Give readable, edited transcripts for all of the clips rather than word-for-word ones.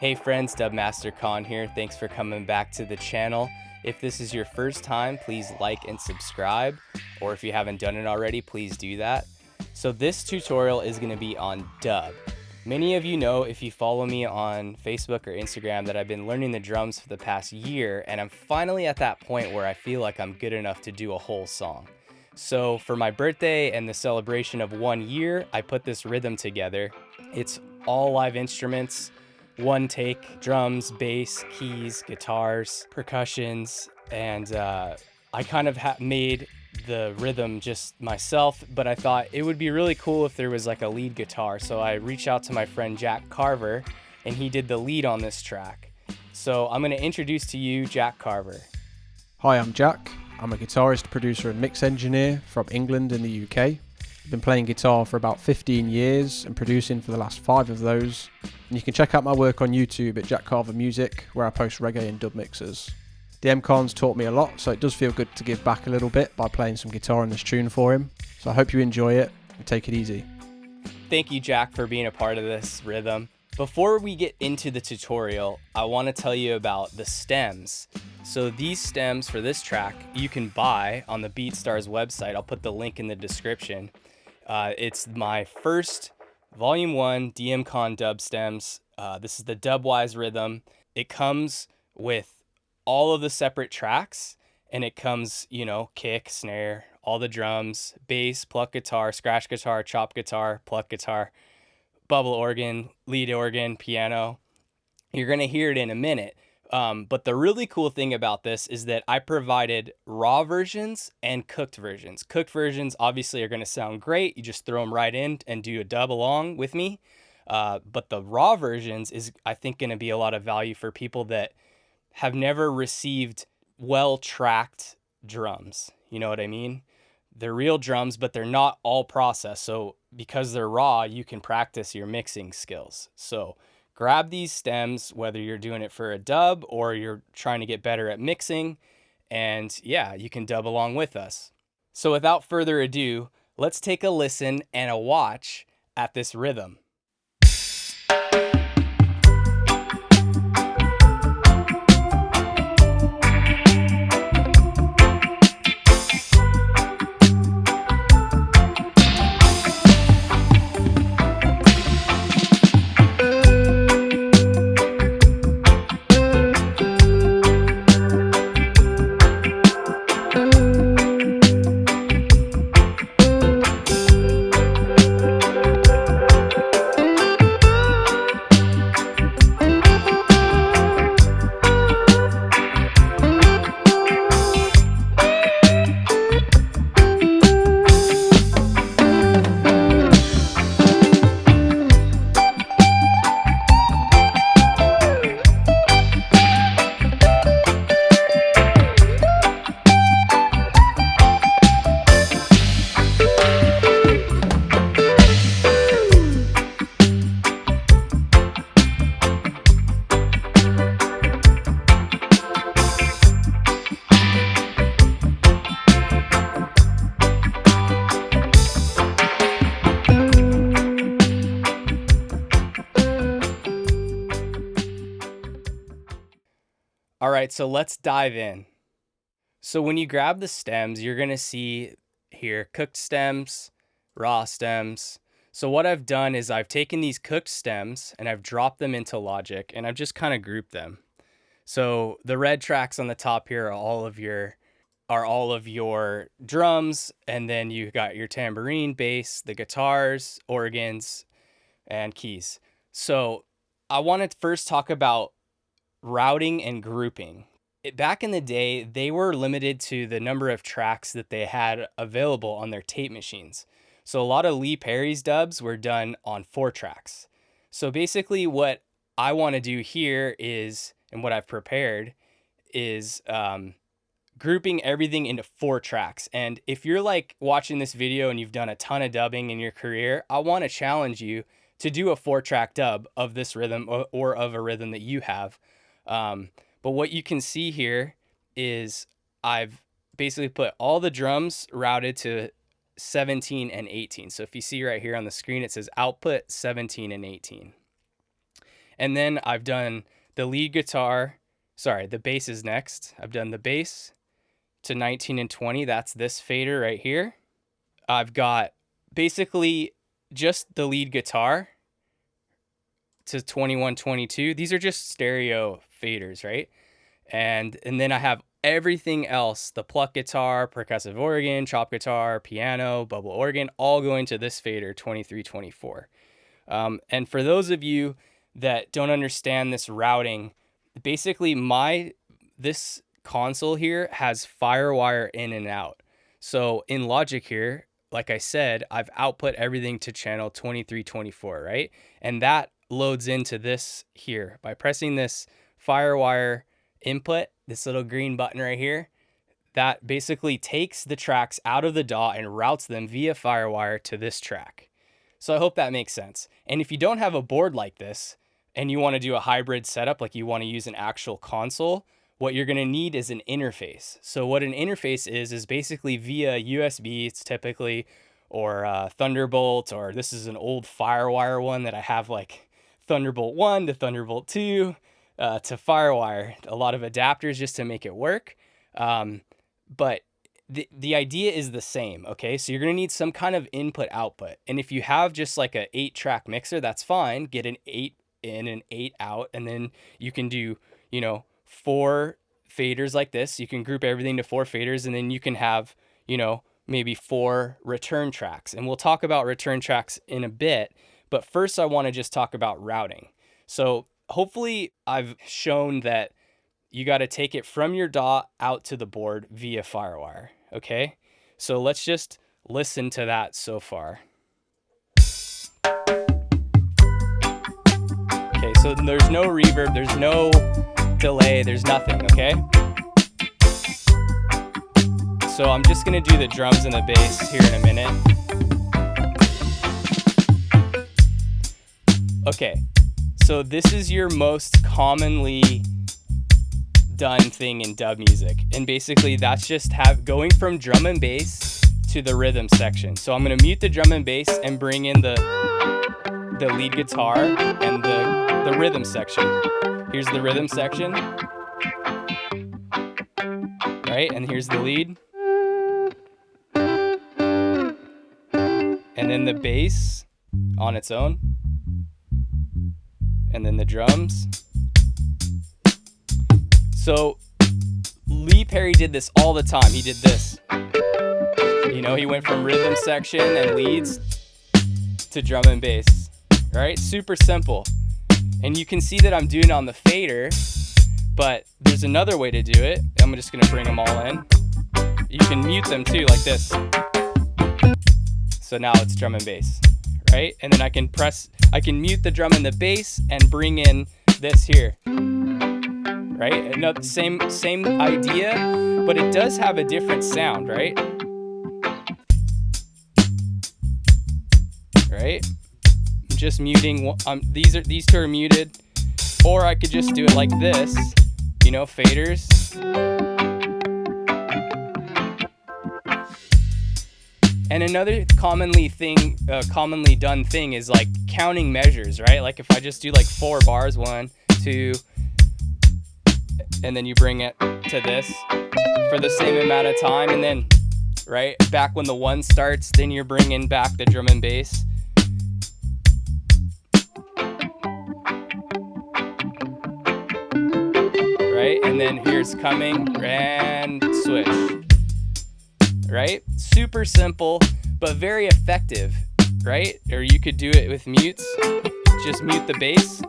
Hey friends, Dubmaster Kahn here. Thanks for coming back to the channel. If this is your first time, please like and subscribe, or if you haven't done it already, please do that. So this tutorial is going to be on dub. Many of you know, if you follow me on Facebook or Instagram, that I've been learning the drums for the past year, and I'm finally at that point where I feel like I'm good enough to do a whole song. So for my birthday and the celebration of 1 year, I put this rhythm together. It's all live instruments, one take, drums, bass, keys, guitars, percussions, and I kind of made the rhythm just myself, but I thought it would be really cool if there was like a lead guitar. So I reached out to my friend Jack Carver, and he did the lead on this track. So I'm going to introduce to you Jack Carver. Hi, I'm Jack. I'm a guitarist, producer and mix engineer from England in the UK. I've been playing guitar for about 15 years and producing for the last 5 of those. And you can check out my work on YouTube at Jack Carver Music, where I post reggae and dub mixes. The M-Con's taught me a lot, so it does feel good to give back a little bit by playing some guitar in this tune for him. So I hope you enjoy it and take it easy. Thank you, Jack, for being a part of this rhythm. Before we get into the tutorial, I want to tell you about the stems. So these stems for this track you can buy on the BeatStars website. I'll put the link in the description. It's my first Volume 1 DM-Con dub stems. This is the Dubwise Rhythm. It comes with all of the separate tracks, and it comes, you know, kick, snare, all the drums, bass, pluck guitar, scratch guitar, chop guitar, pluck guitar, bubble organ, lead organ, piano. You're going to hear it in a minute. But the really cool thing about this is that I provided raw versions and cooked versions. Cooked versions obviously are going to sound great. You just throw them right in and do a dub along with me. But the raw versions is, I think, going to be a lot of value for people that have never received well-tracked drums. You know what I mean? They're real drums, but they're not all processed. So because they're raw, you can practice your mixing skills. So grab these stems, whether you're doing it for a dub or you're trying to get better at mixing, and yeah, you can dub along with us. So without further ado, let's take a listen and a watch at this rhythm. All right, so let's dive in. So when you grab the stems, you're going to see here cooked stems, raw stems. So what I've done is I've taken these cooked stems and I've dropped them into Logic, and I've just kind of grouped them. So the red tracks on the top here are all of your drums, and then you got your tambourine, bass, the guitars, organs, and keys. So I want to first talk about routing and grouping. Back in the day, they were limited to the number of tracks that they had available on their tape machines. So a lot of Lee Perry's dubs were done on 4 tracks. So basically what I want to do here is, and what I've prepared is grouping everything into 4 tracks. And if you're like watching this video and you've done a ton of dubbing in your career, I want to challenge you to do a 4-track dub of this rhythm or of a rhythm that you have. But what you can see here is I've basically put all the drums routed to 17 and 18. So if you see right here on the screen, it says output 17 and 18. And then I've done the lead guitar, sorry, the bass is next. I've done the bass to 19 and 20. That's this fader right here. I've got basically just the lead guitar to 21, 22. These are just stereo faders, right? And then I have everything else, the pluck guitar, percussive organ, chop guitar, piano, bubble organ, all going to this fader, 23, 24. And for those of you that don't understand this routing, basically this console here has FireWire in and out. So in Logic here, like I said, I've output everything to channel 23, 24, right? And that loads into this here by pressing this FireWire input, this little green button right here. That basically takes the tracks out of the DAW and routes them via FireWire to this track. So I hope that makes sense. And if you don't have a board like this and you want to do a hybrid setup, like you want to use an actual console, what you're going to need is an interface. So what an interface is basically via USB, it's typically, or Thunderbolt, or this is an old FireWire one that I have, like Thunderbolt 1 to Thunderbolt 2 to FireWire. A lot of adapters just to make it work. But the idea is the same, okay? So you're going to need some kind of input-output. And if you have just like a 8-track mixer, that's fine. Get an 8 in and 8 out, and then you can do, 4 faders like this. You can group everything to 4 faders, and then you can have, maybe 4 return tracks. And we'll talk about return tracks in a bit, but first I want to just talk about routing. So hopefully I've shown that you got to take it from your DAW out to the board via FireWire, okay? So let's just listen to that so far. Okay, so there's no reverb, there's no delay, there's nothing, okay? So I'm just gonna do the drums and the bass here in a minute. Okay, so this is your most commonly done thing in dub music, and basically that's just going from drum and bass to the rhythm section. So I'm gonna mute the drum and bass and bring in the lead guitar and the rhythm section. Here's the rhythm section, right? And here's the lead. And then the bass on its own. And then the drums. So Lee Perry did this all the time. He did this. He went from rhythm section and leads to drum and bass, right? Super simple. And you can see that I'm doing it on the fader, but there's another way to do it. I'm just gonna bring them all in. You can mute them too, like this. So now it's drum and bass, right? And then I can mute the drum and the bass and bring in this here, right? Another, same idea, but it does have a different sound, right? Right? I'm just muting. These two are muted, or I could just do it like this, faders. And another commonly done thing is like counting measures, right? Like if I just do like 4 bars, 1, 2, and then you bring it to this for the same amount of time, and then right back when the 1 starts, then you're bringing back the drum and bass. Right, and then here's coming and switch. Right? Super simple, but very effective, right? Or you could do it with mutes. Just mute the bass.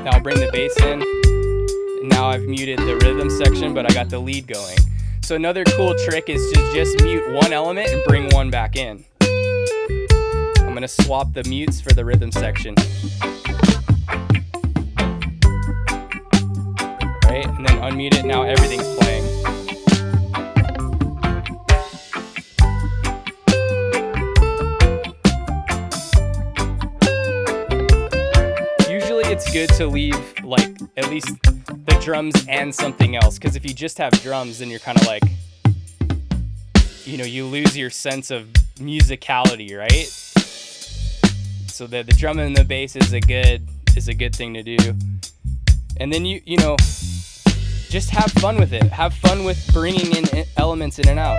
Now I'll bring the bass in. And now I've muted the rhythm section, but I got the lead going. So another cool trick is to just mute one element and bring one back in. I'm gonna swap the mutes for the rhythm section. And then unmute it, now everything's playing. Usually it's good to leave like at least the drums and something else, because if you just have drums, then you're kind of like, you lose your sense of musicality, right? So the drum and the bass is a good thing to do. And then you know, just have fun with it. Have fun with bringing in elements in and out.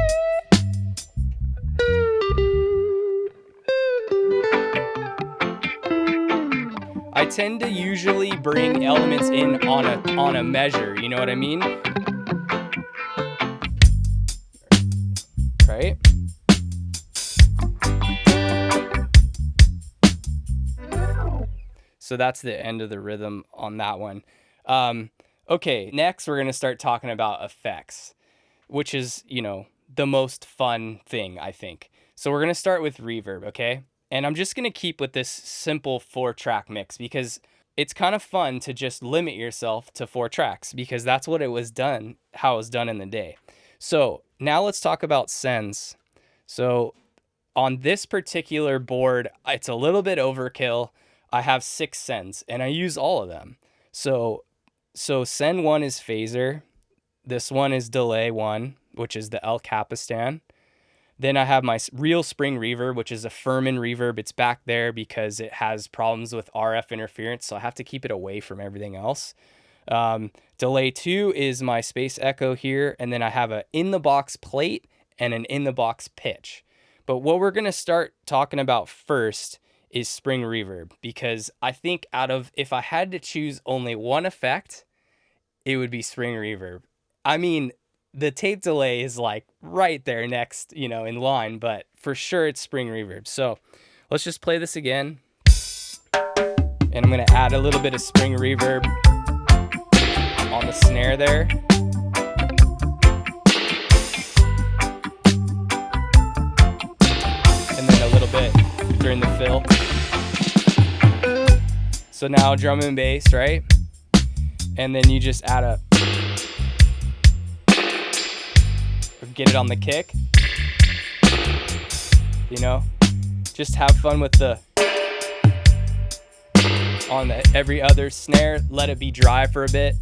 I tend to usually bring elements in on a measure, you know what I mean? Right? So that's the end of the rhythm on that one. Okay, next we're gonna start talking about effects, which is, you know, the most fun thing, I think. So we're gonna start with reverb, okay? And I'm just gonna keep with this simple 4-track mix because it's kind of fun to just limit yourself to 4 tracks because that's what it was done, how it was done in the day. So now let's talk about sends. So on this particular board, it's a little bit overkill. I have 6 sends and I use all of them. So send 1 is phaser. This one is delay 1, which is the El Capistan. Then I have my real spring reverb, which is a Furman reverb. It's back there because it has problems with RF interference, so I have to keep it away from everything else. Delay 2 is my space echo here, and then I have a in-the-box plate and an in-the-box pitch. But what we're going to start talking about first is spring reverb, because I think if I had to choose only one effect, it would be spring reverb. I mean, the tape delay is like right there next, you know, in line, but for sure it's spring reverb. So let's just play this again. And I'm going to add a little bit of spring reverb on the snare there. And then a little bit during the fill. So now drum and bass, right? And then you just add a, get it on the kick, you know, just have fun with the, on the every other snare, let it be dry for a bit,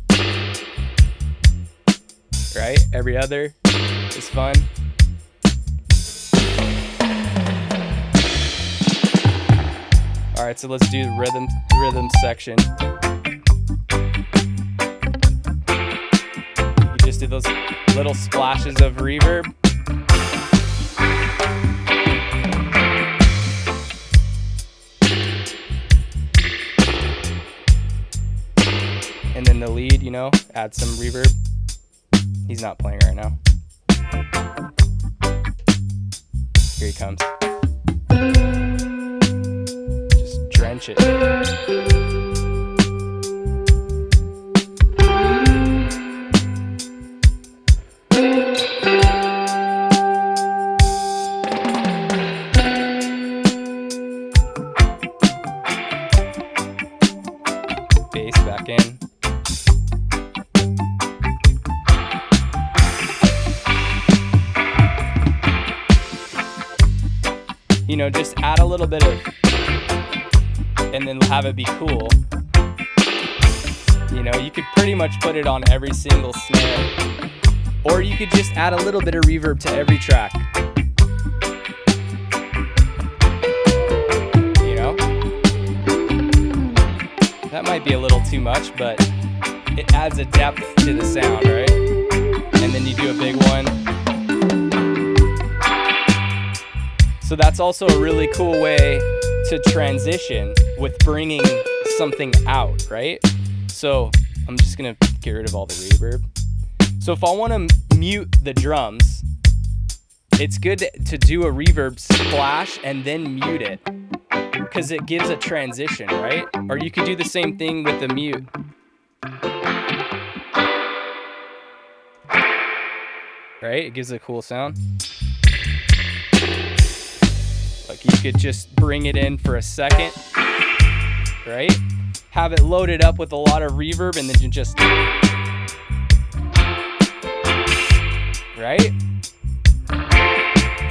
right? Every other is fun. All right, so let's do the rhythm section. You just do those little splashes of reverb. And then the lead, you know, add some reverb. He's not playing right now. Here he comes. Just drench it. Back in. You know, just add a little bit of, and then have it be cool. You know, you could pretty much put it on every single snare, or you could just add a little bit of reverb to every track. You know? That might be a little too much, but it adds a depth to the sound, right? And then you do a big one. So that's also a really cool way to transition with bringing something out, right? So I'm just gonna get rid of all the reverb. So if I wanna mute the drums, it's good to do a reverb splash and then mute it, because it gives a transition, right? Or you could do the same thing with the mute. Right? It gives a cool sound. Like you could just bring it in for a second, right? Have it loaded up with a lot of reverb and then just, right?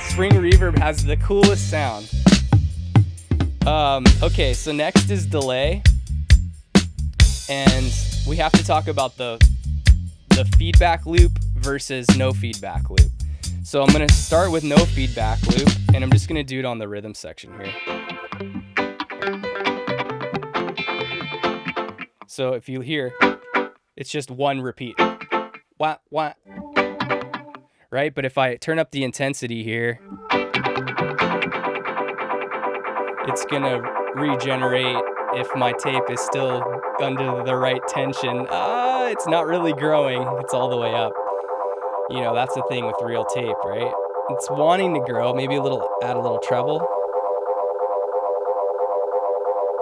Spring reverb has the coolest sound. Okay, so next is delay, and we have to talk about the feedback loop versus no feedback loop. So I'm gonna start with no feedback loop, and I'm just gonna do it on the rhythm section here. So if you hear, it's just one repeat. Wah, wah. Right? But if I turn up the intensity here, it's going to regenerate if my tape is still under the right tension. It's not really growing. It's all the way up. You know, that's the thing with real tape, right? It's wanting to grow, maybe add a little treble.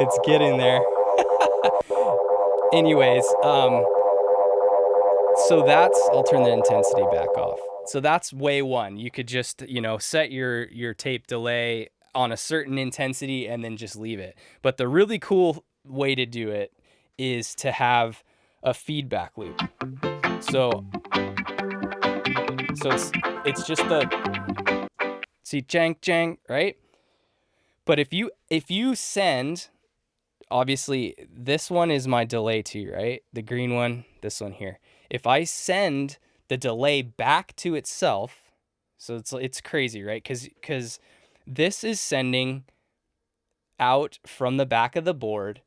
It's getting there. Anyways, so I'll turn the intensity back off. So that's way one. You could just, set your tape delay on a certain intensity and then just leave it. But the really cool way to do it is to have a feedback loop. So it's just see, jang, jang, right? But if you send, obviously this one is my delay too, right? The green one, this one here. If I send the delay back to itself, so it's crazy, right? Because this is sending out from the back of the board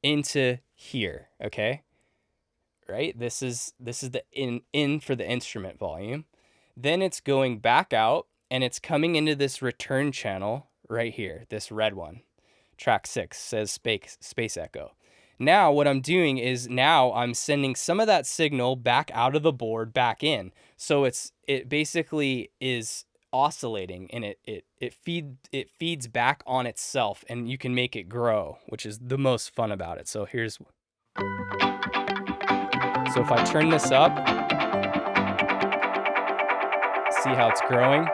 into here, okay? Right? This is the in for the instrument volume. Then it's going back out and it's coming into this return channel right here, this red one. Track 6 says space echo. Now what I'm doing is I'm sending some of that signal back out of the board back in. So it basically is oscillating, and it feeds back on itself, and you can make it grow, which is the most fun about it. So if I turn this up, see how it's growing?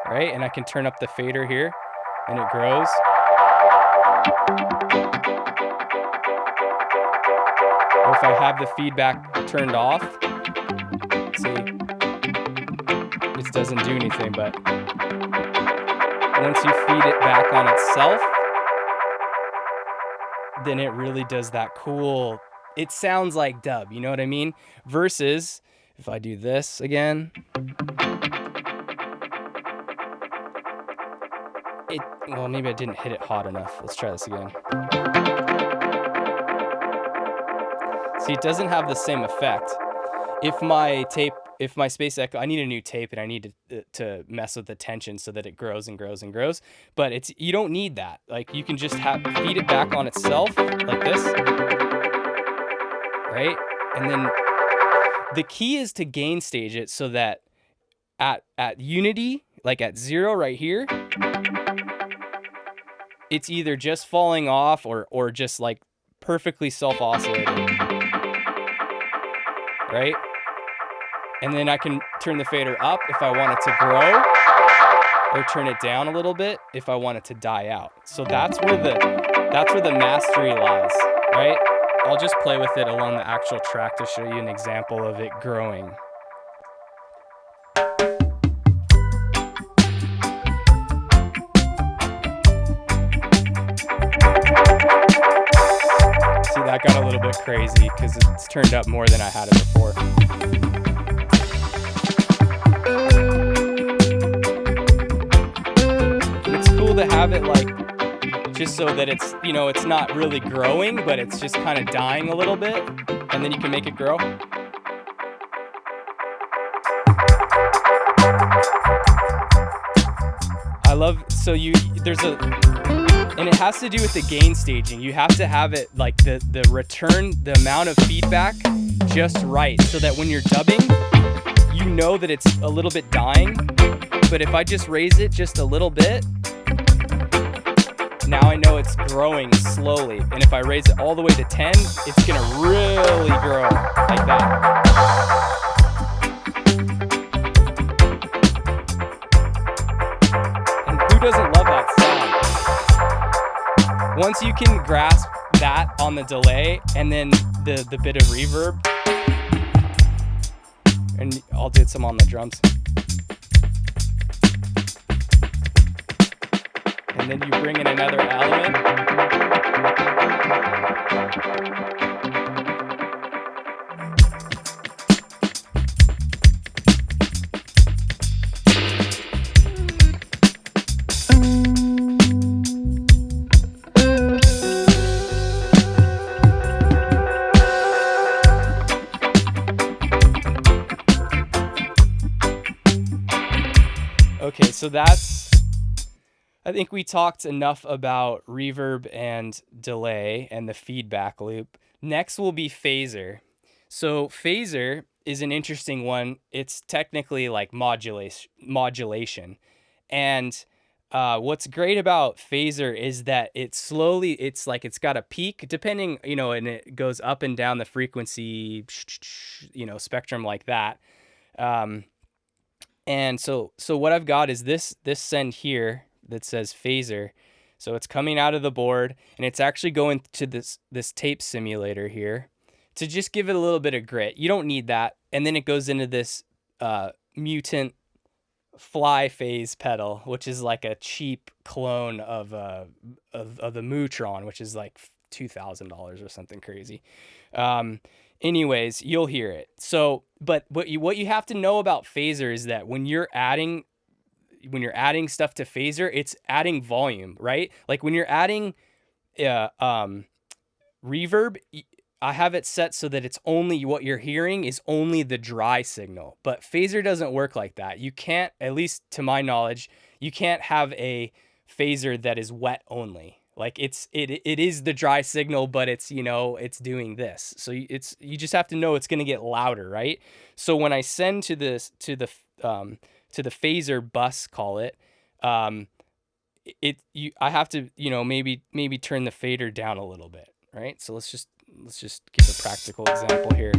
Right? And I can turn up the fader here and it grows. Or if I have the feedback turned off, see, it doesn't do anything, but once you feed it back on itself, then it really does that cool, it sounds like dub, you know what I mean? Versus if I do this again, well, maybe I didn't hit it hot enough. Let's try this again. See, it doesn't have the same effect. If my space echo, I need a new tape and I need to mess with the tension so that it grows and grows and grows. But you don't need that. Like, you can just feed it back on itself like this, right? And then the key is to gain stage it so that at unity, like at 0 right here, it's either just falling off or just like perfectly self-oscillating, right? And then I can turn the fader up if I want it to grow, or turn it down a little bit if I want it to die out. So that's where the mastery lies, right? I'll just play with it along the actual track to show you an example of it growing. That got a little bit crazy because it's turned up more than I had it before. And it's cool to have it like, just so that it's, it's not really growing, but it's just kind of dying a little bit, and then you can make it grow. And it has to do with the gain staging. You have to have it like the return, the amount of feedback just right, so that when you're dubbing, you know that it's a little bit dying. But if I just raise it just a little bit, now I know it's growing slowly. And if I raise it all the way to 10, it's gonna really grow like that. And who doesn't love that sound? Once you can grasp that on the delay and then the bit of reverb, and I'll do some on the drums. And then you bring in another element. So that's, I think we talked enough about reverb and delay and the feedback loop. Next will be phaser. So phaser is an interesting one. It's technically like modulation. And what's great about phaser is that it's like it's got a peak depending, and it goes up and down the frequency, spectrum like that. And so what I've got is this send here that says phaser. So it's coming out of the board and it's actually going to this tape simulator here to just give it a little bit of grit. You don't need that. And then it goes into this mutant fly phase pedal, which is like a cheap clone of the Mutron, which is like $2,000 or something crazy. Anyways, you'll hear it. So, but what you have to know about phaser is that when you're adding stuff to phaser, it's adding volume, right? Like when you're adding reverb, I have it set so that it's only what you're hearing is only the dry signal. But phaser doesn't work like that. You can't, at least to my knowledge, you can't have a phaser that is wet only. Like it is the dry signal, but it's it's doing this. So you just have to know it's going to get louder, right? So when I send to the phaser bus, call it, I have to maybe turn the fader down a little bit, right? So let's just give a practical example here.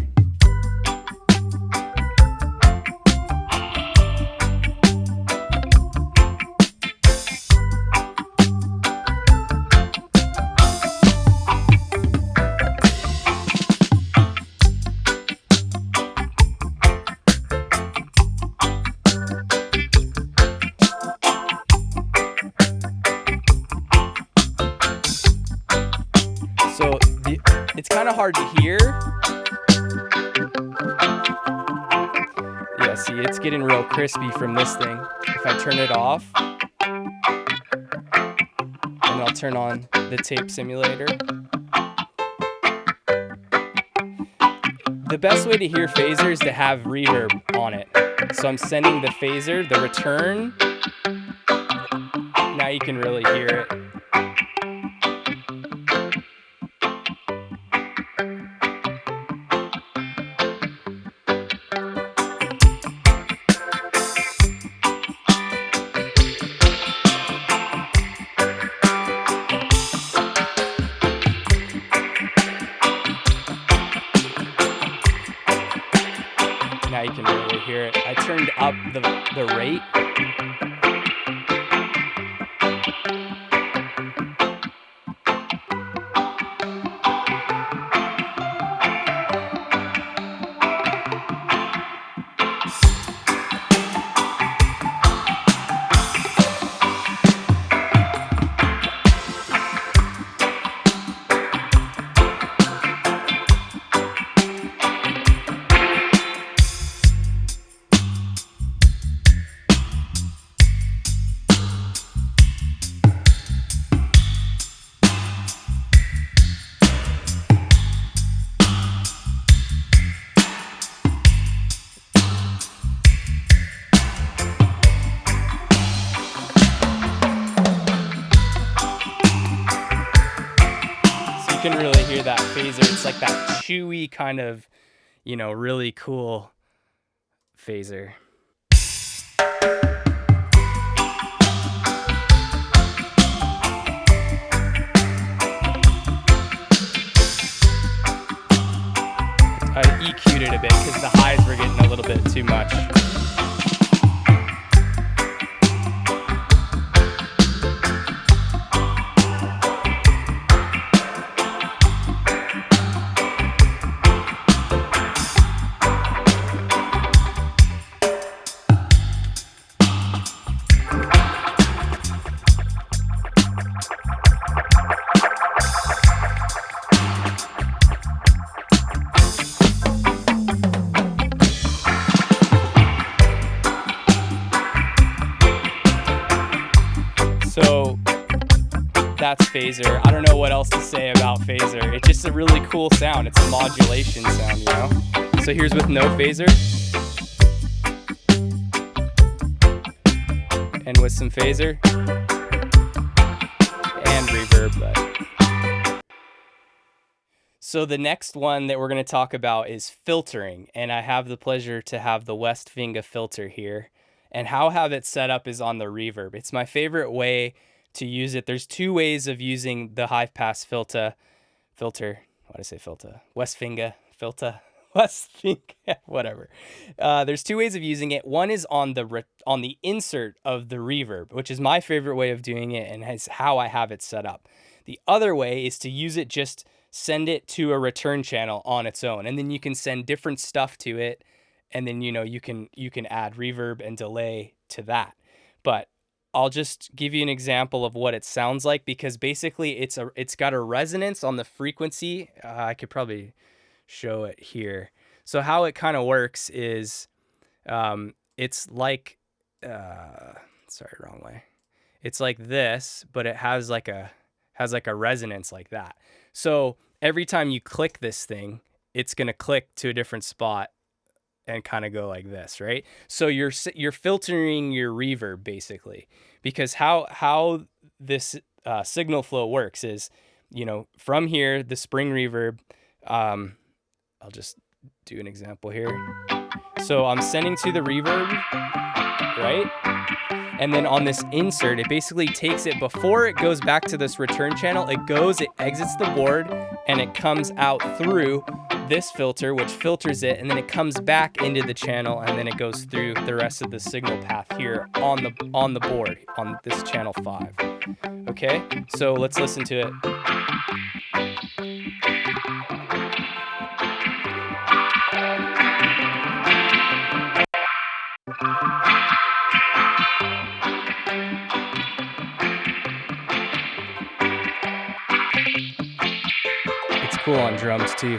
So it's kind of hard to hear. Yeah, see, it's getting real crispy from this thing. If I turn it off, and I'll turn on the tape simulator. The best way to hear phaser is to have reverb on it. So I'm sending the phaser, the return. Now you can really hear it. Now you can really hear it. I turned up the rate. You can really hear that phaser. It's like that chewy kind of, really cool phaser. I EQ'd it a bit because the highs were getting a little bit too much. So that's phaser. I don't know what else to say about phaser. It's just a really cool sound. It's a modulation sound, So here's with no phaser. and with some phaser and reverb. So the next one that we're going to talk about is filtering, and I have the pleasure to have the Westfinger filter here, and how I have it set up is on the reverb. It's my favorite way to use it. There's two ways of using the high pass filter. Why did I say filter? Westfinger filter. Westfinger, whatever. There's two ways of using it. One is on the insert of the reverb, which is my favorite way of doing it and is how I have it set up. The other way is to use it, just send it to a return channel on its own, and then you can send different stuff to it, and then you can add reverb and delay to that. But I'll just give you an example of what it sounds like, because basically it's got a resonance on the frequency. I could probably show it here. So how it kind of works is it's like sorry, wrong way. It's like this, but it has like a resonance like that. So every time you click this thing, it's going to click to a different spot and kind of go like this, right? So you're filtering your reverb basically, because how this signal flow works is, from here, the spring reverb, I'll just do an example here. So I'm sending to the reverb, right? And then on this insert, it basically takes it before it goes back to this return channel. It exits the board, and it comes out through this filter, which filters it, and then it comes back into the channel, and then it goes through the rest of the signal path here on the board on this channel 5. Okay, so let's listen to it. It's cool on drums too.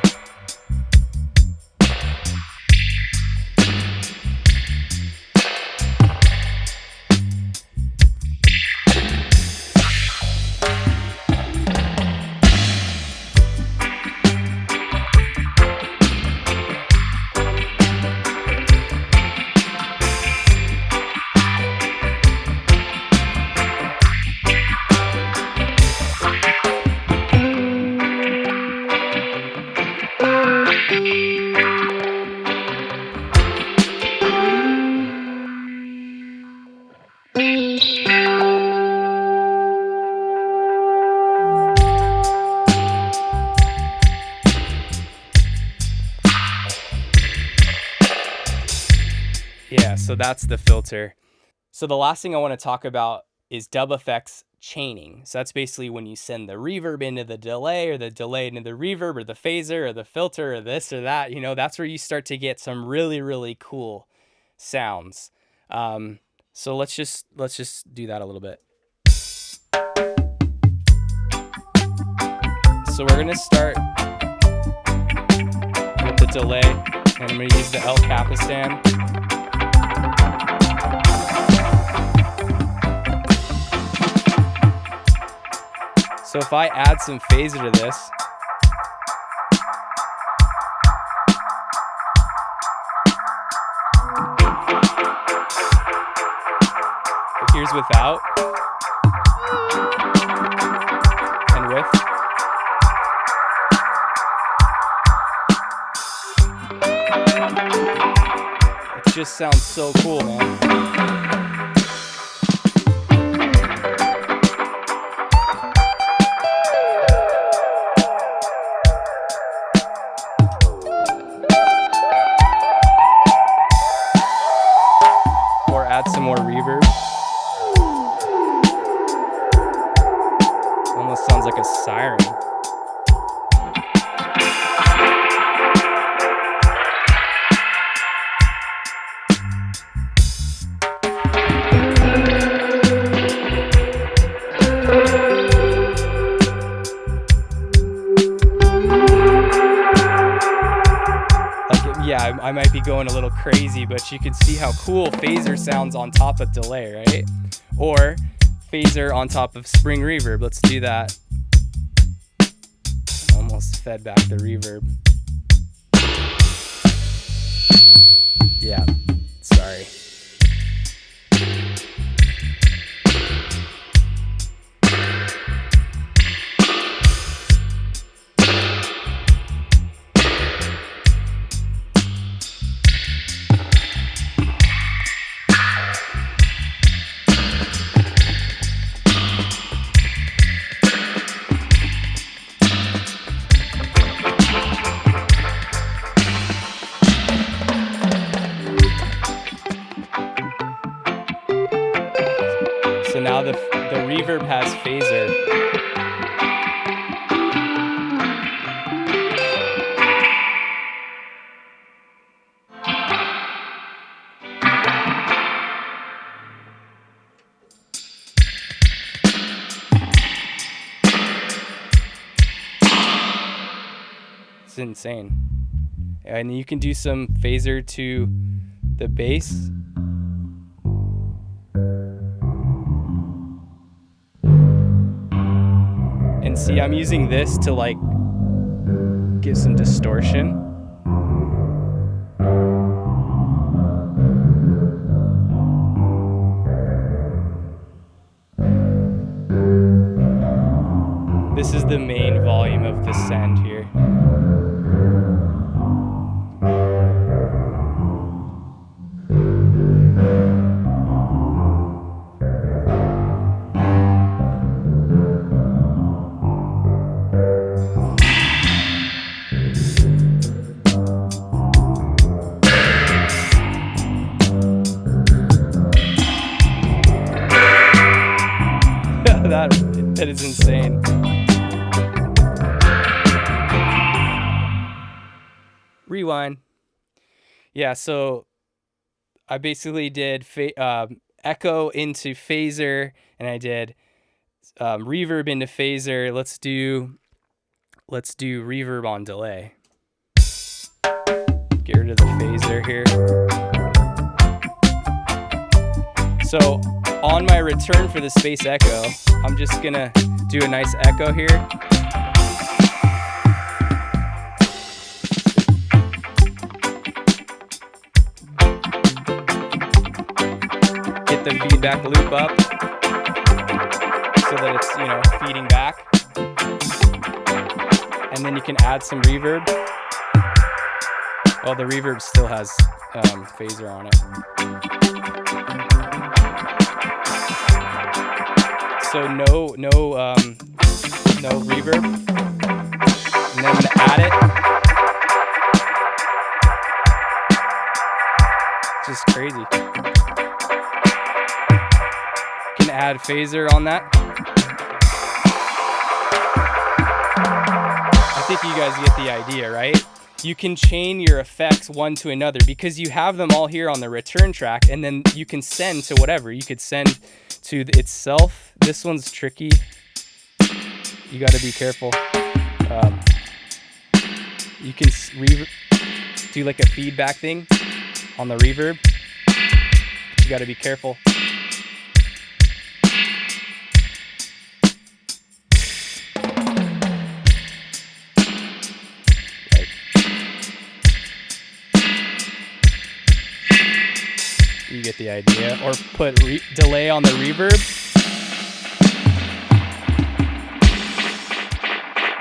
Yeah, so that's the filter. So the last thing I want to talk about is dub effects chaining. So that's basically when you send the reverb into the delay, or the delay into the reverb, or the phaser, or the filter, or this or that. That's where you start to get some really, really cool sounds. So let's just do that a little bit. So we're gonna start with the delay, and I'm gonna use the El Capistan. So if I add some phaser to this, here's without and with. It just sounds so cool, man. Add some more reverb. Almost sounds like a siren. Yeah, I might be going a little crazy, but you can see how cool phaser sounds on top of delay, right? Or phaser on top of spring reverb. Let's do that. Almost fed back the reverb. Yeah, sorry. the reverb has phaser. It's insane. And you can do some phaser to the bass. And see, I'm using this to like give some distortion. This is the main volume of the send here. That is insane. Rewind. Yeah, so I basically did echo into phaser, and I did reverb into phaser. Let's do reverb on delay. Get rid of the phaser here. So on my return for the space echo, I'm just gonna do a nice echo here. Get the feedback loop up so that it's, you know, feeding back. And then you can add some reverb. Well, the reverb still has phaser on it. So no reverb. And then I'm gonna add it. It's just crazy. You can add phaser on that. I think you guys get the idea, right? You can chain your effects one to another because you have them all here on the return track, and then you can send to whatever. You could send to itself. This one's tricky. You got to be careful. You can do like a feedback thing on the reverb. You got to be careful. You get the idea. Or put delay on the reverb.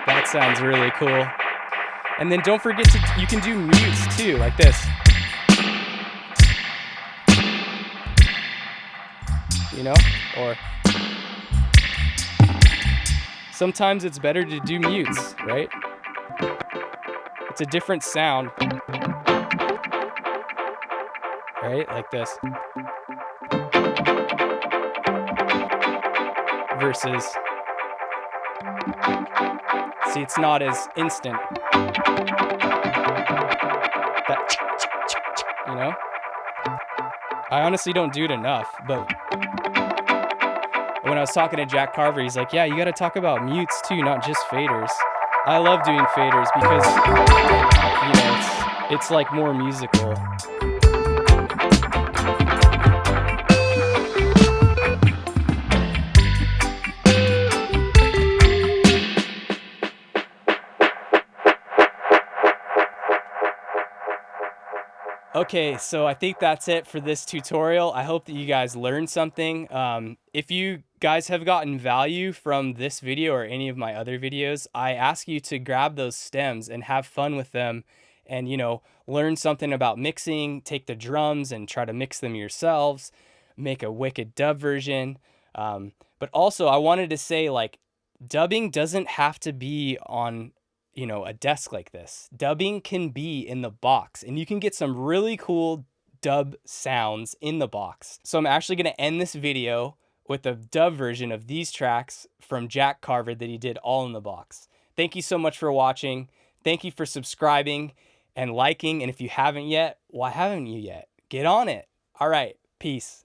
That sounds really cool. And then don't forget you can do mutes too, like this. You know? Or sometimes it's better to do mutes, right? It's a different sound. Right? Like this. Versus, see, it's not as instant. That, you know? I honestly don't do it enough, but when I was talking to Jack Carver, he's like, yeah, you got to talk about mutes too, not just faders. I love doing faders because, you know, it's like more musical. Okay, so I think that's it for this tutorial. I hope that you guys learned something. If you guys have gotten value from this video or any of my other videos, I ask you to grab those stems and have fun with them and, you know, learn something about mixing, take the drums and try to mix them yourselves, make a wicked dub version. But also I wanted to say, like, dubbing doesn't have to be on, you know, a desk like this. Dubbing can be in the box, and you can get some really cool dub sounds in the box. So I'm actually going to end this video with a dub version of these tracks from Jack Carver that he did all in the box. Thank you so much for watching. Thank you for subscribing and liking. And if you haven't yet, why haven't you yet? Get on it. All right. Peace.